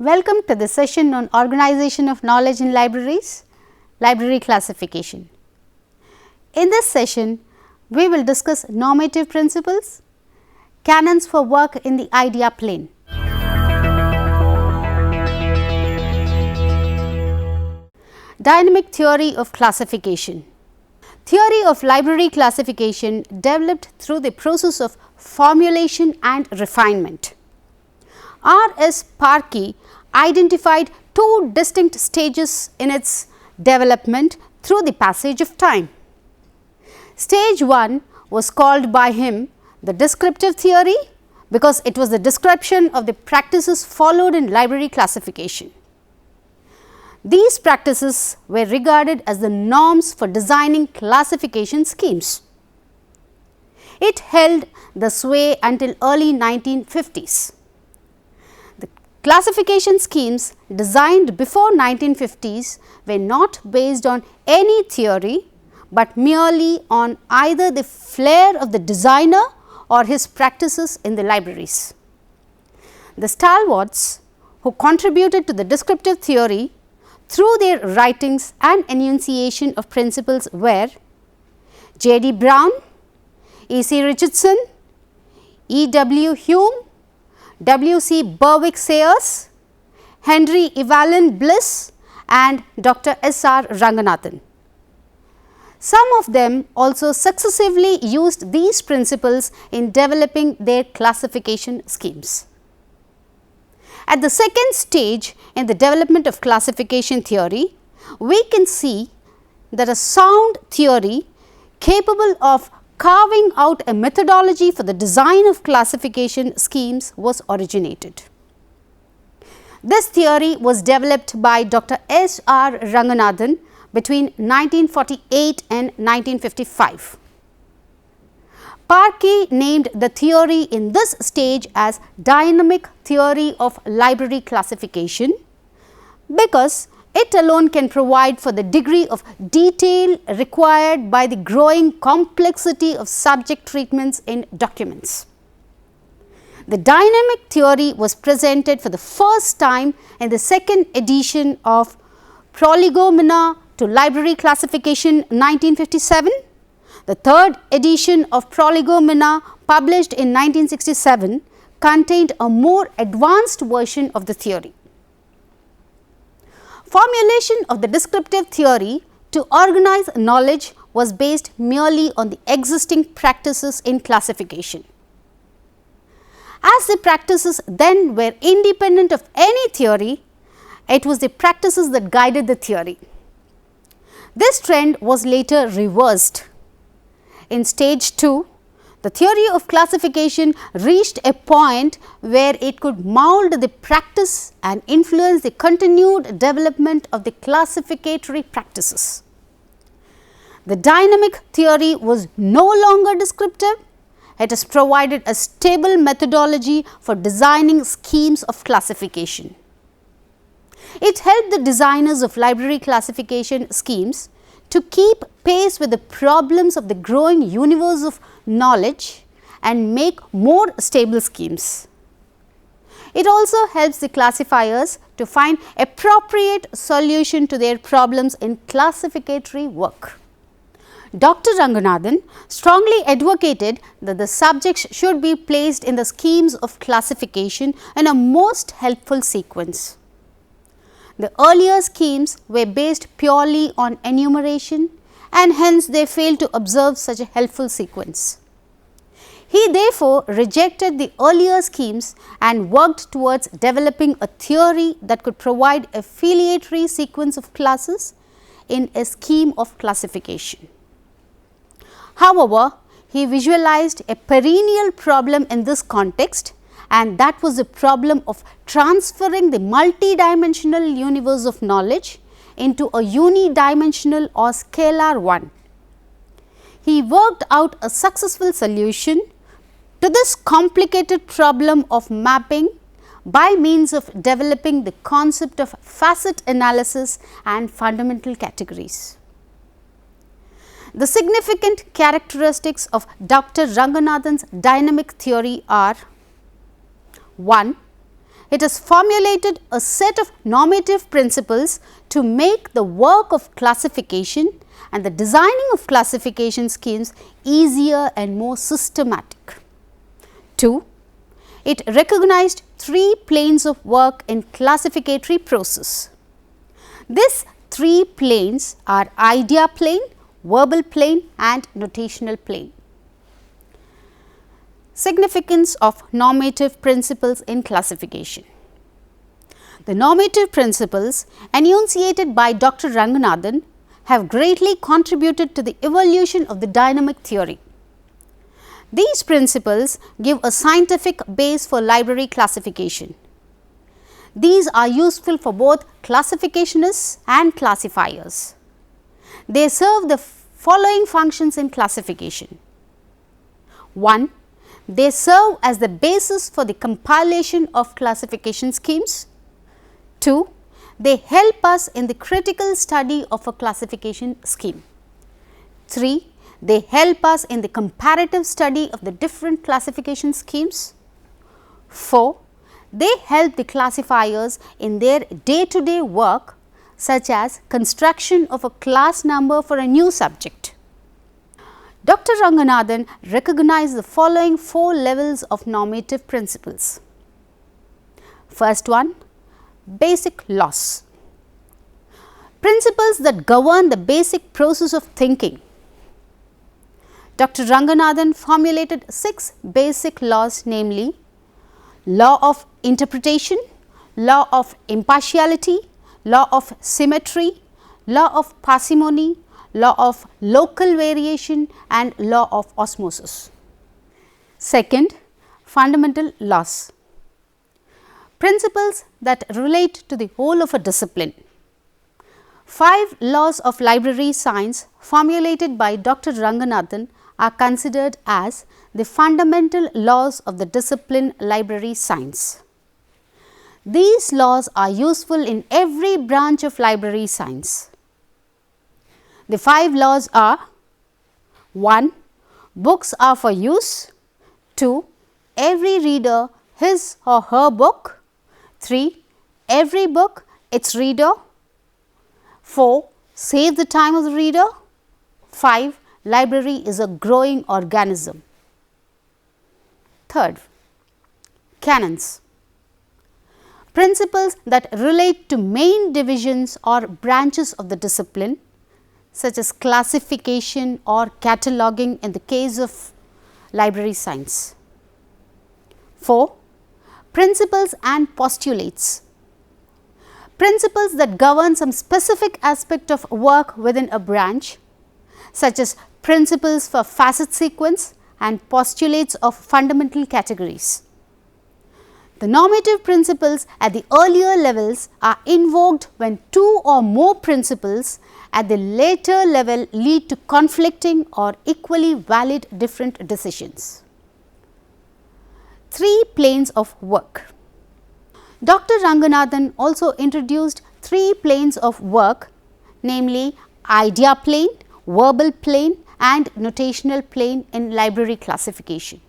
Welcome to the session on organization of knowledge in libraries, library classification. In this session, we will discuss normative principles, canons for work in the idea plane. Dynamic theory of classification. Theory of library classification developed through the process of formulation and refinement. R. S. Parkey identified two distinct stages in its development through the passage of time. Stage 1 was called by him the descriptive theory because it was the description of the practices followed in library classification. These practices were regarded as the norms for designing classification schemes. It held the sway until early 1950s. The classification schemes designed before 1950s were not based on any theory, but merely on either the flair of the designer or his practices in the libraries. The stalwarts who contributed to the descriptive theory through their writings and enunciation of principles were J. D. Brown, E. C. Richardson, E. W. Hume, W. C. Berwick Sayers, Henry Evelyn Bliss and Dr. S. R. Ranganathan. Some of them also successively used these principles in developing their classification schemes. At the second stage in the development of classification theory, we can see that a sound theory capable of carving out a methodology for the design of classification schemes was originated. This theory was developed by Dr. S. R. Ranganathan between 1948 and 1955. Parkey named the theory in this stage as dynamic theory of library classification because it alone can provide for the degree of detail required by the growing complexity of subject treatments in documents. The dynamic theory was presented for the first time in the second edition of Prolegomena to Library Classification 1957. The third edition of Prolegomena, published in 1967, contained a more advanced version of the theory. Formulation of the descriptive theory to organize knowledge was based merely on the existing practices in classification. As the practices then were independent of any theory, it was the practices that guided the theory. This trend was later reversed. In stage 2, the theory of classification reached a point where it could mold the practice and influence the continued development of the classificatory practices. The dynamic theory was no longer descriptive. It has provided a stable methodology for designing schemes of classification. It helped the designers of library classification schemes to keep pace with the problems of the growing universe of knowledge and make more stable schemes. It also helps the classifiers to find appropriate solution to their problems in classificatory work. Dr. Ranganathan strongly advocated that the subjects should be placed in the schemes of classification in a most helpful sequence. The earlier schemes were based purely on enumeration and hence they failed to observe such a helpful sequence. He therefore rejected the earlier schemes and worked towards developing a theory that could provide a filiatory sequence of classes in a scheme of classification. However, he visualized a perennial problem in this context, and that was the problem of transferring the multidimensional universe of knowledge into a unidimensional or scalar one. He worked out a successful solution to this complicated problem of mapping by means of developing the concept of facet analysis and fundamental categories. The significant characteristics of Dr. Ranganathan's dynamic theory are: 1. it has formulated a set of normative principles to make the work of classification and the designing of classification schemes easier and more systematic. 2. It recognized 3 planes of work in classificatory process. These 3 planes are idea plane, verbal plane and notational plane. Significance of normative principles in classification. The normative principles enunciated by Dr. Ranganathan have greatly contributed to the evolution of the dynamic theory. These principles give a scientific base for library classification. These are useful for both classificationists and classifiers. They serve the following functions in classification. 1. They serve as the basis for the compilation of classification schemes. 2. They help us in the critical study of a classification scheme. 3. They help us in the comparative study of the different classification schemes. 4. They help the classifiers in their day-to-day work, such as construction of a class number for a new subject. Dr. Ranganathan recognized the following 4 levels of normative principles. First one, basic laws. Principles that govern the basic process of thinking. Dr. Ranganathan formulated 6 basic laws, namely law of interpretation, law of impartiality, law of symmetry, law of parsimony, law of local variation and law of osmosis. Second, fundamental laws. Principles that relate to the whole of a discipline. 5 laws of library science formulated by Dr. Ranganathan are considered as the fundamental laws of the discipline library science. These laws are useful in every branch of library science. The 5 laws are: 1. Books are for use. 2. Every reader his or her book. 3. Every book its reader. 4. Save the time of the reader. 5. Library is a growing organism. Third, canons. Principles that relate to main divisions or branches of the discipline, such as classification or cataloging in the case of library science. 4. Principles and postulates. Principles that govern some specific aspect of work within a branch, such as principles for facet sequence and postulates of fundamental categories. The normative principles at the earlier levels are invoked when 2 or more principles at the later level lead to conflicting or equally valid different decisions. 3 planes of work. Dr. Ranganathan also introduced 3 planes of work, namely idea plane, verbal plane and notational plane in library classification.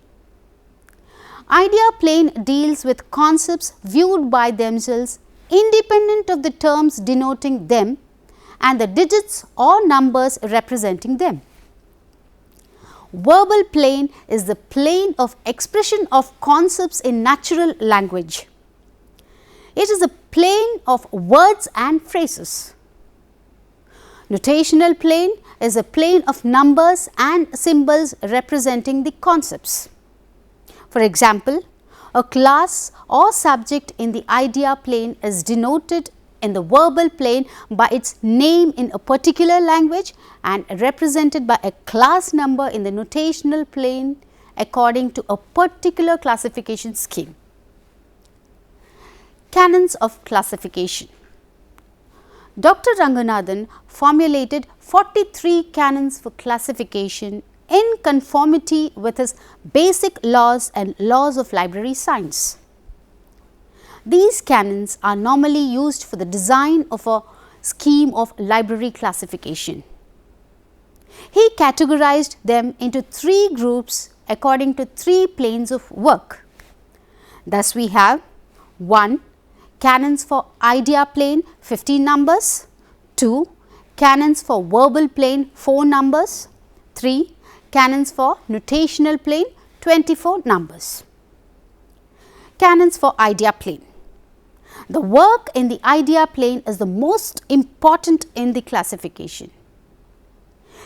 Idea plane deals with concepts viewed by themselves independent of the terms denoting them and the digits or numbers representing them. Verbal plane is the plane of expression of concepts in natural language. It is a plane of words and phrases. Notational plane is a plane of numbers and symbols representing the concepts. For example, a class or subject in the idea plane is denoted in the verbal plane by its name in a particular language and represented by a class number in the notational plane according to a particular classification scheme. Canons of classification. Dr. Ranganathan formulated 43 canons for classification in conformity with his basic laws and laws of library science. These canons are normally used for the design of a scheme of library classification. He categorized them into 3 groups according to 3 planes of work. Thus, we have 1. Canons for idea plane 15 numbers. 2. Canons for verbal plane 4 numbers. 3. Canons for notational plane 24 numbers. Canons for idea plane. The work in the idea plane is the most important in the classification.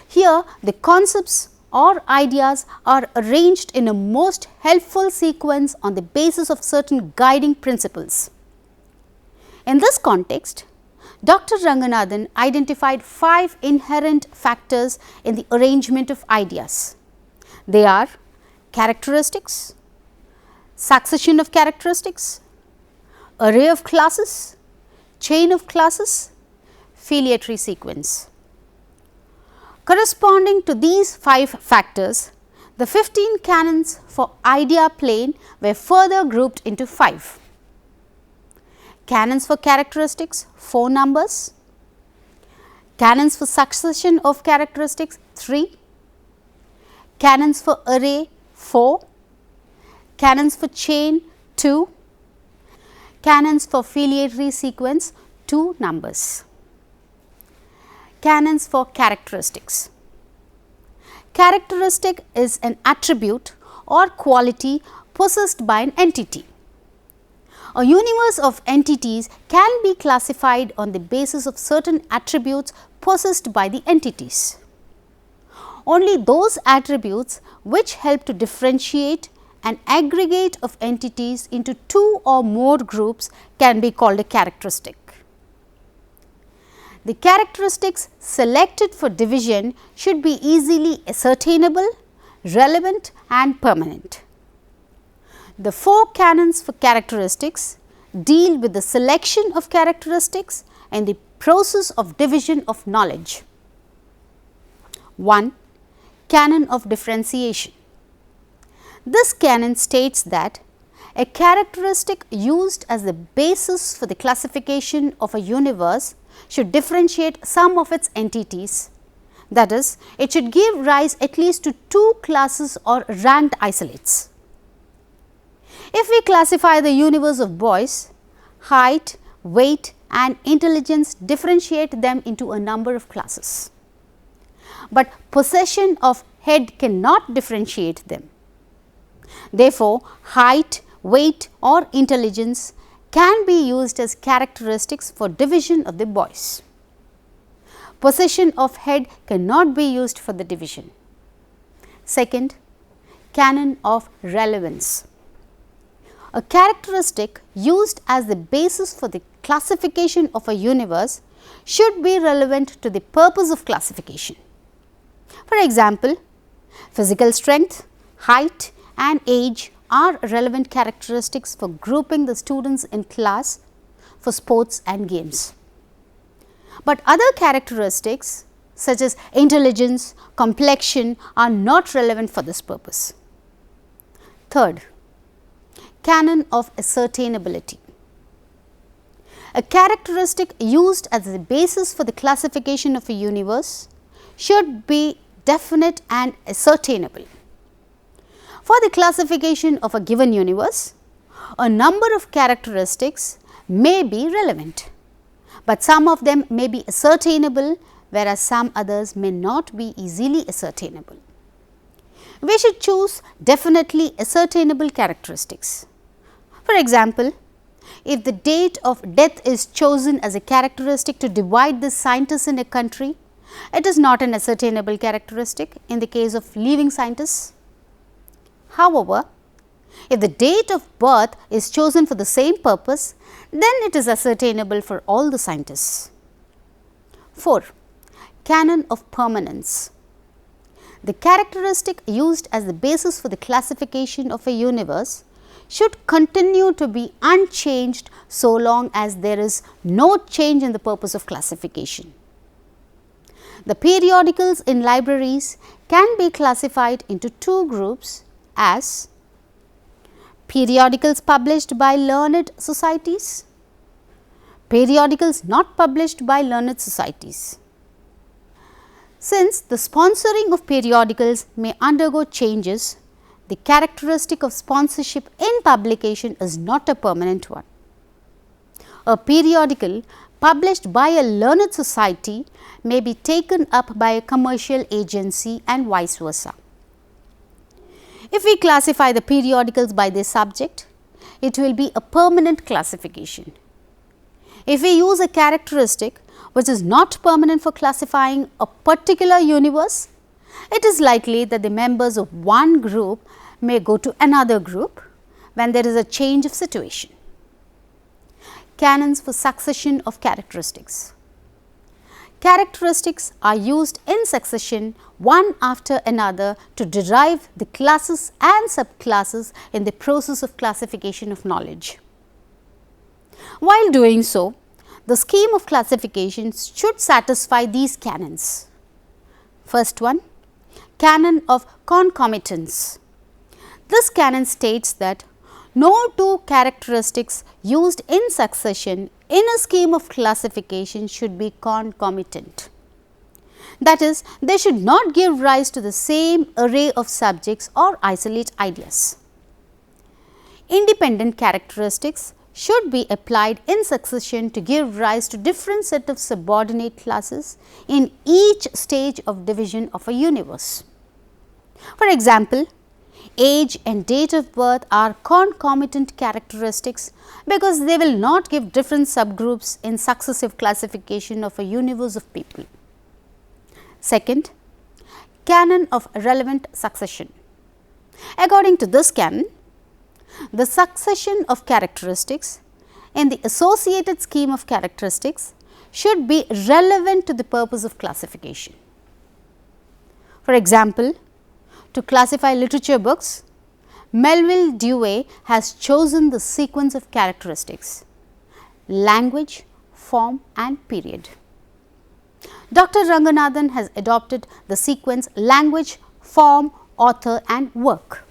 Here the concepts or ideas are arranged in a most helpful sequence on the basis of certain guiding principles. In this context, Dr. Ranganathan identified 5 inherent factors in the arrangement of ideas. They are characteristics, succession of characteristics, array of classes, chain of classes, filiatory sequence. Corresponding to these 5 factors, the 15 canons for idea plane were further grouped into 5. Canons for characteristics 4 numbers, canons for succession of characteristics 3, canons for array 4, canons for chain 2, canons for filiatory sequence 2 numbers. Canons for characteristics. Characteristic is an attribute or quality possessed by an entity. A universe of entities can be classified on the basis of certain attributes possessed by the entities. Only those attributes which help to differentiate an aggregate of entities into 2 or more groups can be called a characteristic. The characteristics selected for division should be easily ascertainable, relevant and permanent. The 4 canons for characteristics deal with the selection of characteristics and the process of division of knowledge. 1. Canon of differentiation. This canon states that a characteristic used as the basis for the classification of a universe should differentiate some of its entities, that is, it should give rise at least to 2 classes or ranked isolates. If we classify the universe of boys, height, weight and intelligence differentiate them into a number of classes, but possession of head cannot differentiate them. Therefore, height, weight or intelligence can be used as characteristics for division of the boys. Possession of head cannot be used for the division. Second, canon of relevance. A characteristic used as the basis for the classification of a universe should be relevant to the purpose of classification. For example, physical strength, height and age are relevant characteristics for grouping the students in class for sports and games. But other characteristics such as intelligence, complexion are not relevant for this purpose. Third, canon of ascertainability. A characteristic used as the basis for the classification of a universe should be definite and ascertainable. For the classification of a given universe, a number of characteristics may be relevant, but some of them may be ascertainable, whereas some others may not be easily ascertainable. We should choose definitely ascertainable characteristics. For example, if the date of death is chosen as a characteristic to divide the scientists in a country, it is not an ascertainable characteristic in the case of living scientists. However, if the date of birth is chosen for the same purpose, then it is ascertainable for all the scientists. 4. Canon of permanence. The characteristic used as the basis for the classification of a universe should continue to be unchanged so long as there is no change in the purpose of classification. The periodicals in libraries can be classified into 2 groups as periodicals published by learned societies, periodicals not published by learned societies. Since the sponsoring of periodicals may undergo changes, the characteristic of sponsorship in publication is not a permanent one. a periodical published by a learned society may be taken up by a commercial agency and vice versa. If we classify the periodicals by their subject, it will be a permanent classification. If we use a characteristic which is not permanent for classifying a particular universe, it is likely that the members of one group may go to another group when there is a change of situation. Canons for succession of characteristics. Characteristics are used in succession one after another to derive the classes and subclasses in the process of classification of knowledge. While doing so, the scheme of classification should satisfy these canons. First one, canon of concomitance. This canon states that no two characteristics used in succession in a scheme of classification should be concomitant. That is, they should not give rise to the same array of subjects or isolate ideas. Independent characteristics should be applied in succession to give rise to different set of subordinate classes in each stage of division of a universe. For example, age and date of birth are concomitant characteristics because they will not give different subgroups in successive classification of a universe of people. Second, canon of relevant succession. According to this canon, the succession of characteristics in the associated scheme of characteristics should be relevant to the purpose of classification. For example, to classify literature books, Melville Dewey has chosen the sequence of characteristics: language, form and period. Dr. Ranganathan has adopted the sequence language, form, author and work.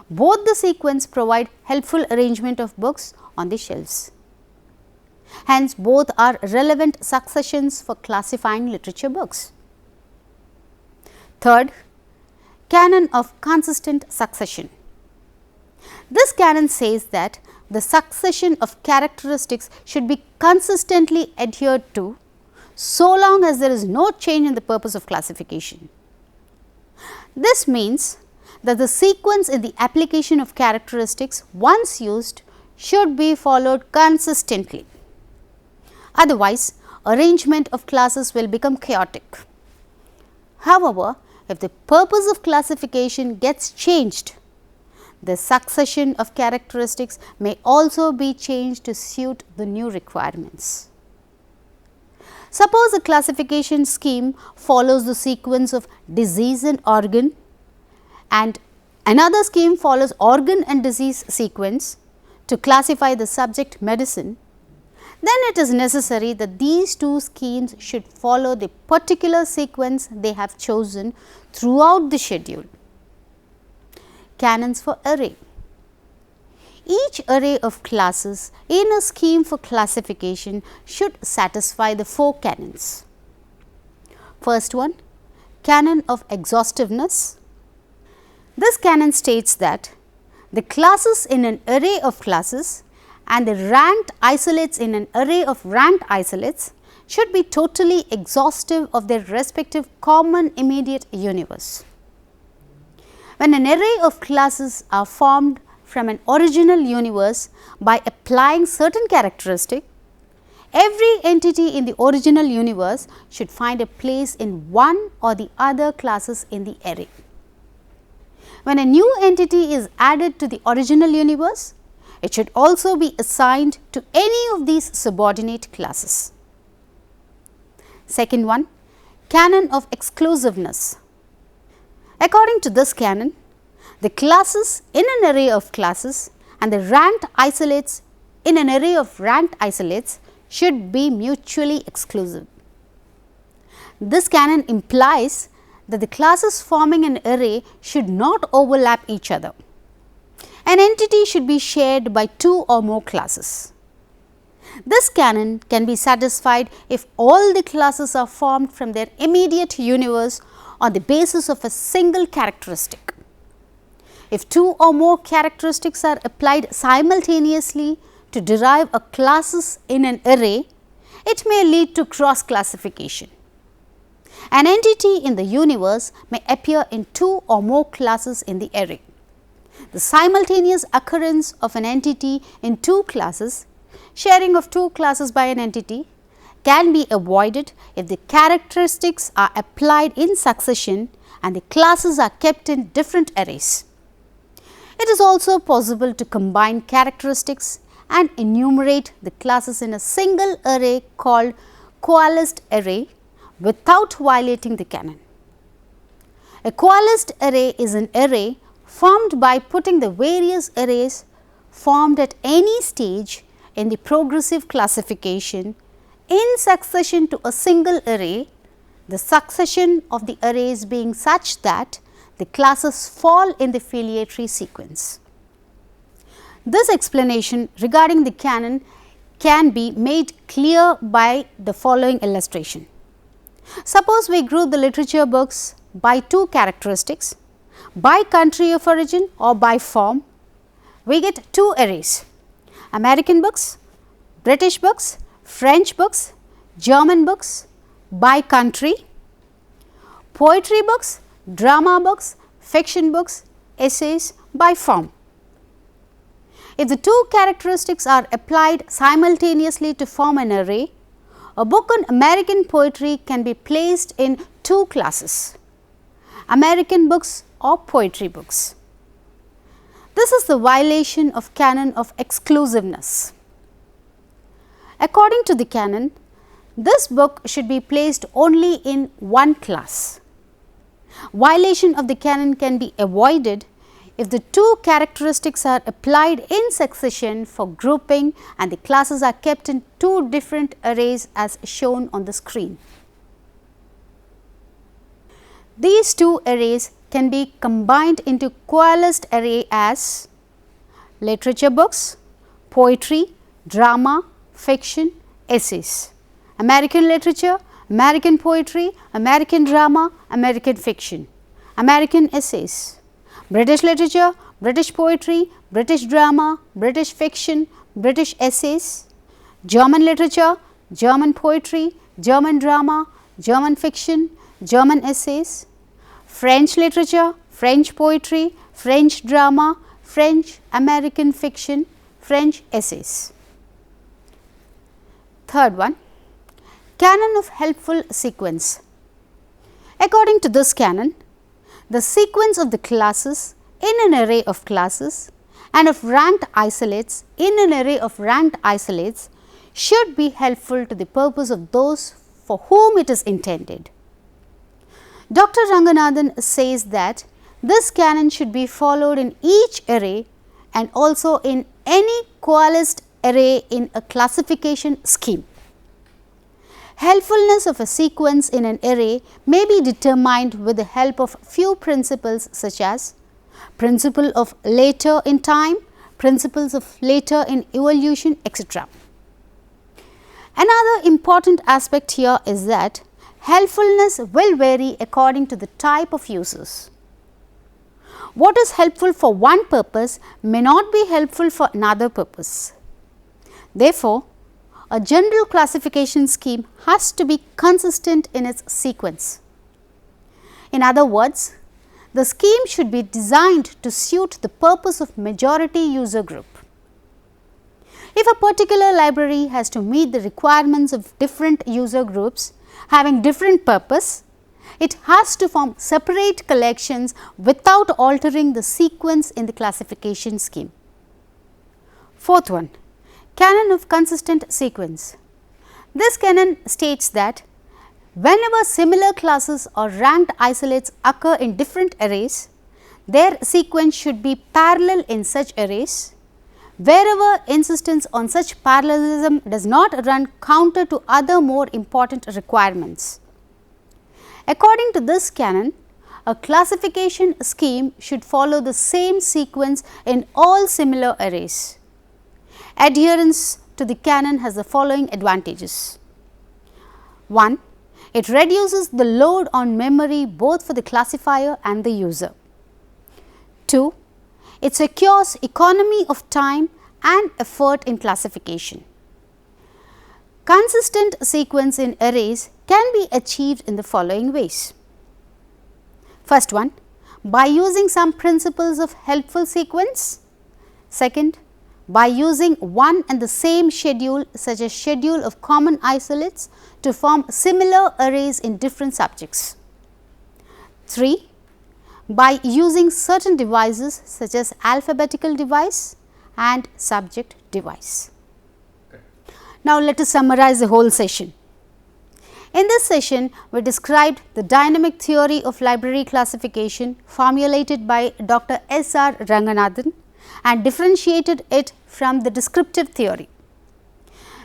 Both the sequence provide helpful arrangement of books on the shelves. Hence, both are relevant successions for classifying literature books. Third, canon of consistent succession. This canon says that the succession of characteristics should be consistently adhered to so long as there is no change in the purpose of classification. This means that the sequence in the application of characteristics once used should be followed consistently. Otherwise, arrangement of classes will become chaotic. However, if the purpose of classification gets changed, the succession of characteristics may also be changed to suit the new requirements. Suppose a classification scheme follows the sequence of disease and organ, and another scheme follows organ and disease sequence to classify the subject medicine, then it is necessary that these two schemes should follow the particular sequence they have chosen throughout the schedule. Canons for array. Each array of classes in a scheme for classification should satisfy the four canons. First one, canon of exhaustiveness. This canon states that the classes in an array of classes and the ranked isolates in an array of ranked isolates should be totally exhaustive of their respective common immediate universe. When an array of classes are formed from an original universe by applying certain characteristics, every entity in the original universe should find a place in one or the other classes in the array. When a new entity is added to the original universe, it should also be assigned to any of these subordinate classes. Second one, canon of exclusiveness. According to this canon, the classes in an array of classes and the ranked isolates in an array of ranked isolates should be mutually exclusive. This canon implies that the classes forming an array should not overlap each other. An entity should be shared by two or more classes. This canon can be satisfied if all the classes are formed from their immediate universe on the basis of a single characteristic. If two or more characteristics are applied simultaneously to derive a classes in an array, it may lead to cross classification. An entity in the universe may appear in 2 or more classes in the array. The simultaneous occurrence of an entity in 2 classes, sharing of 2 classes by an entity, can be avoided if the characteristics are applied in succession and the classes are kept in different arrays. It is also possible to combine characteristics and enumerate the classes in a single array called coalesced array without violating the canon. A coalesced array is an array formed by putting the various arrays formed at any stage in the progressive classification in succession to a single array, the succession of the arrays being such that the classes fall in the filiatory sequence. This explanation regarding the canon can be made clear by the following illustration. Suppose we group the literature books by 2 characteristics, by country of origin or by form. We get 2 arrays: American books, British books, French books, German books by country, poetry books, drama books, fiction books, essays by form. If the 2 characteristics are applied simultaneously to form an array, a book on American poetry can be placed in 2 classes: American books or poetry books. This is the violation of canon of exclusiveness. According to the canon, this book should be placed only in one class. Violation of the canon can be avoided if the 2 characteristics are applied in succession for grouping and the classes are kept in 2 different arrays as shown on the screen. These 2 arrays can be combined into coalesced array as literature books, poetry, drama, fiction, essays, American literature, American poetry, American drama, American fiction, American essays, British literature, British poetry, British drama, British fiction, British essays, German literature, German poetry, German drama, German fiction, German essays, French literature, French poetry, French drama, French American fiction, French essays. Third one, canon of helpful sequence. According to this canon, the sequence of the classes in an array of classes and of ranked isolates in an array of ranked isolates should be helpful to the purpose of those for whom it is intended. Dr. Ranganathan says that this canon should be followed in each array and also in any coalesced array in a classification scheme. Helpfulness of a sequence in an array may be determined with the help of few principles such as principle of later in time, principles of later in evolution, etc. Another important aspect here is that helpfulness will vary according to the type of users. What is helpful for one purpose may not be helpful for another purpose. Therefore, a general classification scheme has to be consistent in its sequence. In other words, the scheme should be designed to suit the purpose of majority user group. If a particular library has to meet the requirements of different user groups having different purpose, it has to form separate collections without altering the sequence in the classification scheme. Fourth one, canon of consistent sequence. This canon states that whenever similar classes or ranked isolates occur in different arrays, their sequence should be parallel in such arrays. Wherever insistence on such parallelism does not run counter to other more important requirements. According to this canon, a classification scheme should follow the same sequence in all similar arrays. Adherence to the canon has the following advantages. 1. It reduces the load on memory both for the classifier and the user. 2. It secures economy of time and effort in classification. Consistent sequence in arrays can be achieved in the following ways. First one, by using some principles of helpful sequence. Second, by using one and the same schedule, such as schedule of common isolates, to form similar arrays in different subjects. 3. By using certain devices such as alphabetical device and subject device. Now, let us summarize the whole session. In this session, we described the dynamic theory of library classification formulated by Dr. S.R. Ranganathan and differentiated it from the descriptive theory.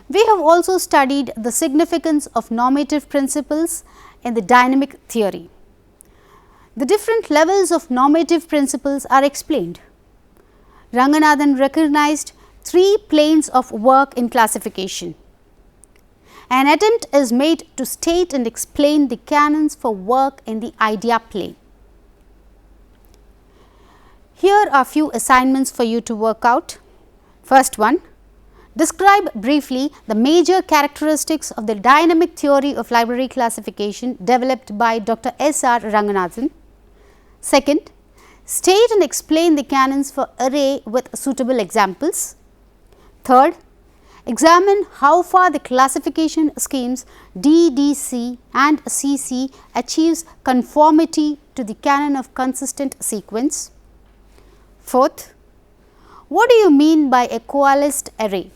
We have also studied the significance of normative principles in the dynamic theory. The different levels of normative principles are explained. Ranganathan recognized 3 planes of work in classification. An attempt is made to state and explain the canons for work in the idea plane. Here are few assignments for you to work out. First one, describe briefly the major characteristics of the dynamic theory of library classification developed by Dr. S.R. Ranganathan. Second, state and explain the canons for array with suitable examples. Third, examine how far the classification schemes DDC and CC achieves conformity to the canon of consistent sequence. Fourth, what do you mean by a coalesced array?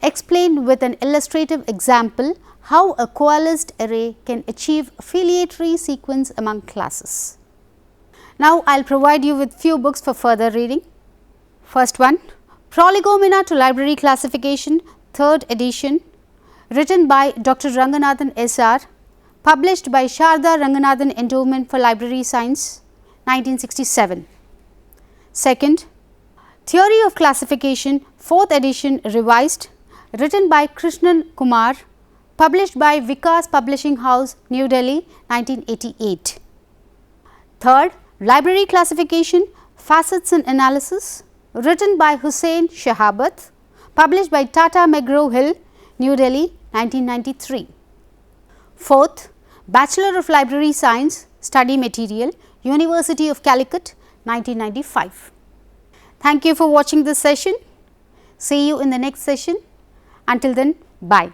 Explain with an illustrative example how a coalesced array can achieve filiatory sequence among classes. Now, I will provide you with few books for further reading. First one, Prolegomena to Library Classification, 3rd edition, written by Dr. Ranganathan S.R., published by Sharda Ranganathan Endowment for Library Science, 1967. Second, Theory of Classification, 4th edition revised, written by Krishnan Kumar, published by Vikas Publishing House, New Delhi, 1988. Third, Library Classification, Facets and Analysis, written by Hussain Shahabat, published by Tata McGraw-Hill, New Delhi, 1993. Fourth, Bachelor of Library Science, Study Material, University of Calicut, 1995. Thank you for watching this session. See you in the next session. Until then, bye.